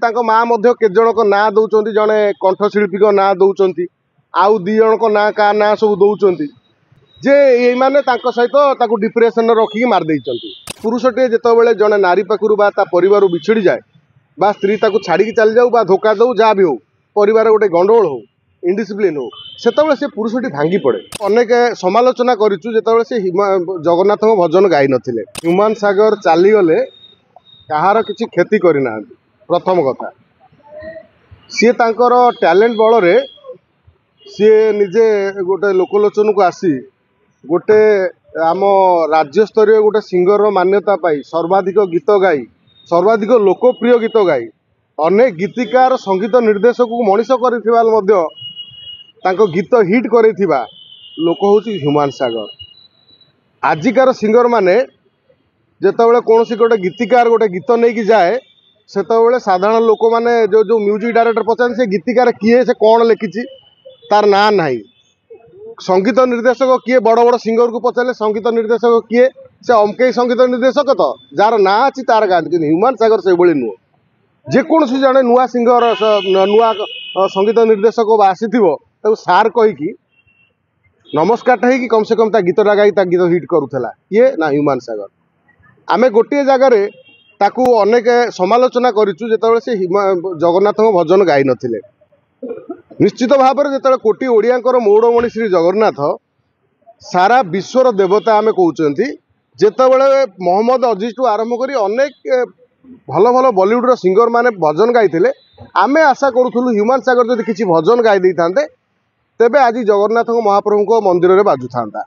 तांको माँ केते जनक ना दौरान जड़े कंठशिल्पी ना दौरान आउ दी जनक ना का ना सब दौरान जे ये माने सहित डिप्रेशन रखिक मारदे पुरुषटे जिते जड़े नारी पाखु परिवार बिछड़ी जाए बा स्त्री छाड़ी चली जाऊ बा धोखा दऊ जहाँ भी हो परिवार गोटे गंडगोल हो इनडिसिप्लिन हो से पुरुषटी भांगी पड़े। अनेक समालोचना करूँ से जगन्नाथ भजन गाई नथिले ह्यूमान सागर चलीगले कहार किसी क्षति करना। प्रथम कथा सी तांकर टैलेंट बल रे सी निजे गोटे लोकलोचन को आसी गोटे आम राज्य स्तरीय गोटे सिंगर मान्यता पाई सर्वाधिक गीत गाई सर्वाधिक लोकप्रिय गीत गाई अनेक गीतिकार संगीत निर्देशक को मनीष कर गीत हिट करेथिबा लोक हूँ ह्यूमान सागर। आजिकार सिंगर माने जेतेबेले कौन सी गोटे गीतिकार गोटे गीत नहीं कि जाए सेतेबेले साधारण लोक माने जो म्यूजिक डायरेक्टर पचार से गीतिकार किए से कौन लिखी तार ना नहीं संगीत निर्देशक किए बड़ बड़ सिंगर को पचारे संगीत निर्देशक किए से अमके संगीत निर्देशक तो जार ना अच्छी तार गाँति ह्यूमान सागर से भाई नुह जेकोसी जड़े नुआ सिंगर नुआ संगीत निर्देशक आसी सार कहीकि नमस्कार हो कम से कम गीतटा गाई गीत हिट करूला ये ना ह्यूमान सागर। आमे गोटे जगार ताकू अनेक समालोचना करूँ से जगन्नाथ भजन गाई नथिले निश्चित भाव में जो कोटी ओडियांकर मौड़मणि श्री जगन्नाथ सारा विश्वर देवता आमे कहते जितेबाला मोहम्मद अजीज टू आरंभ कर अनेक भल भल बॉलीवुड सिंगर माने भजन गाई आमे आशा करूँ ह्यूमान सागर जब किसी भजन गाई था तेबे आज जगन्नाथ महाप्रभु मंदिर में बाजू था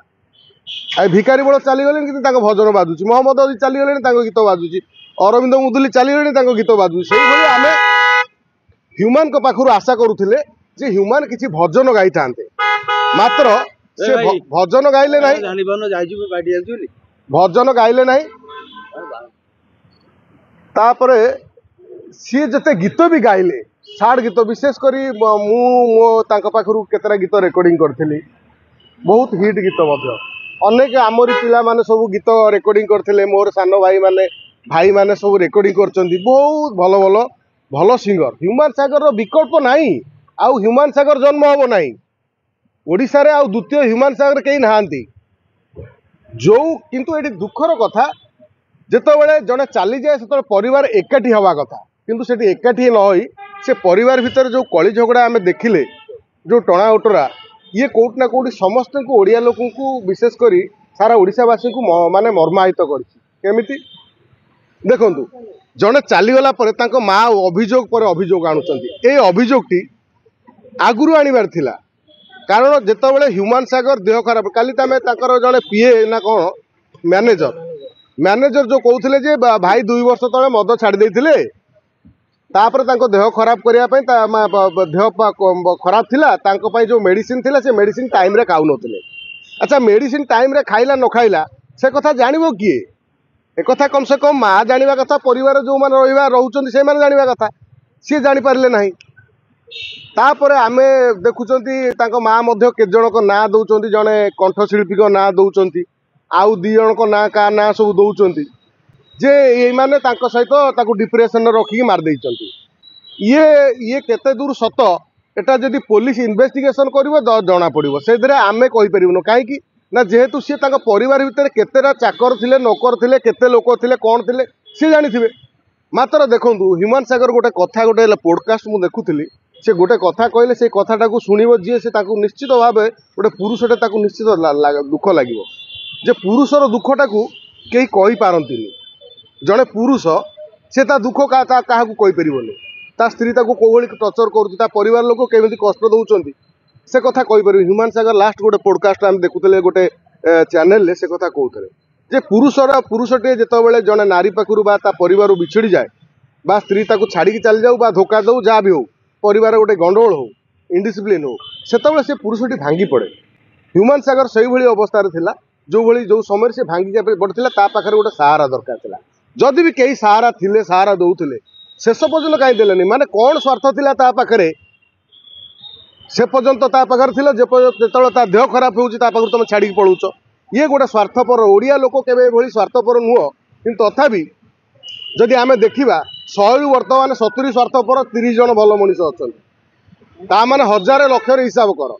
भिखारी बड़ चलीगले कि भजन बाजुची मोहम्मद अजीज चलीगले गीत बाजुची अरविंद मुदुली चलीगले गीत बाजुची से आमे ह्यूमान पाखु आशा करुले जे ह्यूमान किसी भजन गाई था मात्र से भजन गाइले नहीं भजन गाइले नहीं तापरे सी जते गीत भी गाइले साड गीत विशेषकर मो पाखु केतरा गीत रेकर्डिंग करी बहुत हिट गीत अनेक आमरी पिला माने सब गीत रेकर्डिंग करथिले मोर सान भाई माने सब रेकर्डिंग करचंदी बहुत भल भल भल सिंगर ह्यूमान सागर विकल्प नहीं आउ ह्यूमान सागर जन्म हम ना ओडिशा रे आउ द्वितीय ह्यूमान सागर कहीं नहांती जो किंतु ये दुखर कथा जितेबाला जड़े चली जाए से परिवार एकाठी हवा कथा किंतु से एकाठी न होई से परिवार भितर जो कली झगड़ा आम देखिले जो टणा उटरा ये कोट ना कोटी समस्त को ओडिया लोक को विशेषकर सारा ओडिशावासी को माने मर्माहित करमिति देखु जड़े चलीगला माँ अभियोग पर अभियोग आणुचंती ए अभियोगटी आगुरी आणबार थिला कारण जितेबाला ह्यूमान सागर देह खराब काली जड़े पीए ना कौन मैनेजर जो कहते भाई 2 वर्ष तले मद छाड़ी देते देह खराब करने देह खराब थिला जो मेडिसिन थिला से मेडिसिन टाइम रे खाऊ नथिले। अच्छा मेडिसिन टाइम रे खाइला न खाइला से कथा जानिबो किए एक कथा कम से कम माँ जानिबा कथा परिवार जो माने रहउचंती से माने जानिबा कथा सी जानि पारले नाही तापरे आमे देखुचंती तांको माँ केते जनक ना दउचंती जड़े कंठशिल्पी ना दउचंती आउ दी जनक ना का ना सब दौरान जे ये माने सहित डिप्रेशन रखिक मारदे ये केते दूर सत एटा जदि पुलिस इन्वेस्टिगेशन कर जना पड़ो से आमे कहीपरूँ कहीं ना जेहेतु सी परिवार भितर केतेटा चाकर थिले नौकर थिले केते लोक थिले कौन थिले सी जानी मात्र देखु ह्यूमान सागर गोटे कथा गोटे पॉडकास्ट मु देखुली से गोटे कथा कहले से कथाटा को शुणव जी से निश्चित भाव गोटे पुरुषटे निश्चित दुख लगे जे पुरुषर दुखटा को कहीं कही पारती जड़े पुरुष से दुख क्या कहीपरनी ता स्त्री कौली टर्चर कर परिवार लोक केमी कष्ट दौरान से कथा कहीपर ह्यूमान सागर लास्ट गोटे पॉडकास्ट आम देखुले गोटे चैनल से कथा कहते जे पुरुषटे जितेबाला जड़े नारी पाखु परिवार बिछड़ी जाए बा स्त्री छाड़ी चली जाऊ बा धोखा दऊ जहाँ भी हो परिवार गोटे गंडगोल हो इनडिसिप्लिन हो से पुरुषटी भांगी पड़े। ह्यूमान सागर से ही अवस्था जो भली जो समय से भांगी पड़ता पाखे गोटे सहारा दरकार था जदि भी कई सहारा थिले सहारा दौले शेष पर्यटन कहीं देलेनी माने कौन स्वार्थ था पाखे से पर्यंत पाखे जो देह खराब हो तुम छाड़ी पलाऊच ये गोटे स्वार्थपर ओडिया लोक केवे स्वार्थपर नुह कि तथापि जदि आम देखा 100 बर्तमान 70 स्वार्थपर 30 जन भल मनीष अच्छा ता माने हजार लक्षर हिसाब कर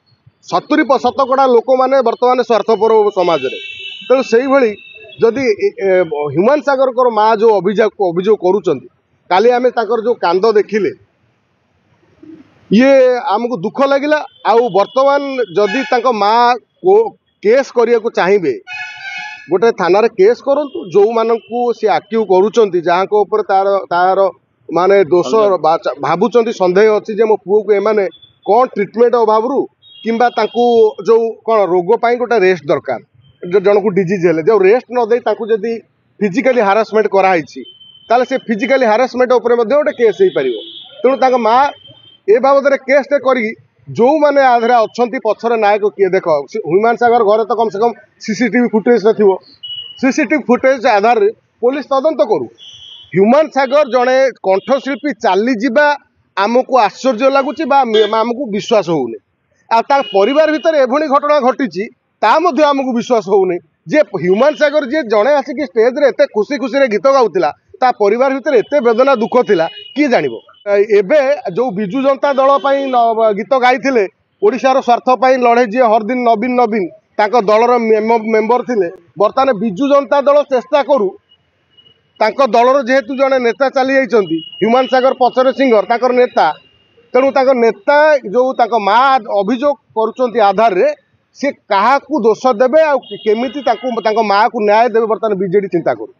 70 शतकड़ा लोक मैंने बर्तमान स्वार्थपर समाज में तेणु से भाई जदि ह्यूमान सागर को माँ जो अभियोग करुँच काली आम जो कांद देखिले ये आमको दुख लगिला आउ वर्तमान जदि तांको माँ को केस करिया को चाहिए गोटे थाना केस करंतु जो मानकू सी आक्यू करूचंती जहाँ को ऊपर तार तार माने दोष भाबुचंती संदेह अछि जे मो पुओ को एमाने कौन ट्रीटमेंट अभाव किंबा तांकू जो कौन रोग पाई गोटे रेस्ट दरकार जन को डिजीज हेले जो रेस्ट न दे तांकू जदि फिजिकली हारासमेंट कराई ताले से फिजिकली हारासमेंट ऊपर मध्ये गोटे केस हो पारिबो तेणु तांको माँ ए बाबद केस टे करी जो मैंने आधे अच्छा पछरे नायक किए देख ह्यूमान सागर घरे तो कम से कम सीसीटीवी फुटेज थी सीसीटीवी फुटेज आधार पुलिस तदंत करू ह्यूमान सागर जड़े कंठशिल्पी चलीजा आमको आश्चर्य लगुच आमको विश्वास होने आ परिवार भितर एभली घटना घटी आमको विश्वास होने जे ह्यूमान सागर जी जड़े आसिक स्टेज रे एते खुशी खुशी गीत गाउला ता परिवार भितर एते वेदना दुख थिला किए जानिबो एबे जो बिजु जनता दल गीत गाई ओडिशार स्वार्थ लड़े जी हरदिन नवीन नवीन तांको दलर मेंबर थिले बर्तमान बिजु जनता दल चेष्टा करू तांको दलर जेहेतु जड़े नेता चली जाइछंती ह्यूमान सागर पचरे सिंगर तांकर नेता तेणु तांको नेता जो तांको माँ अभियोग करुचंती आधार रे से काहाकू दोष देबे आ केमिति तांको माँ को न्याय देबे बर्तमान बीजेडी चिंता करू।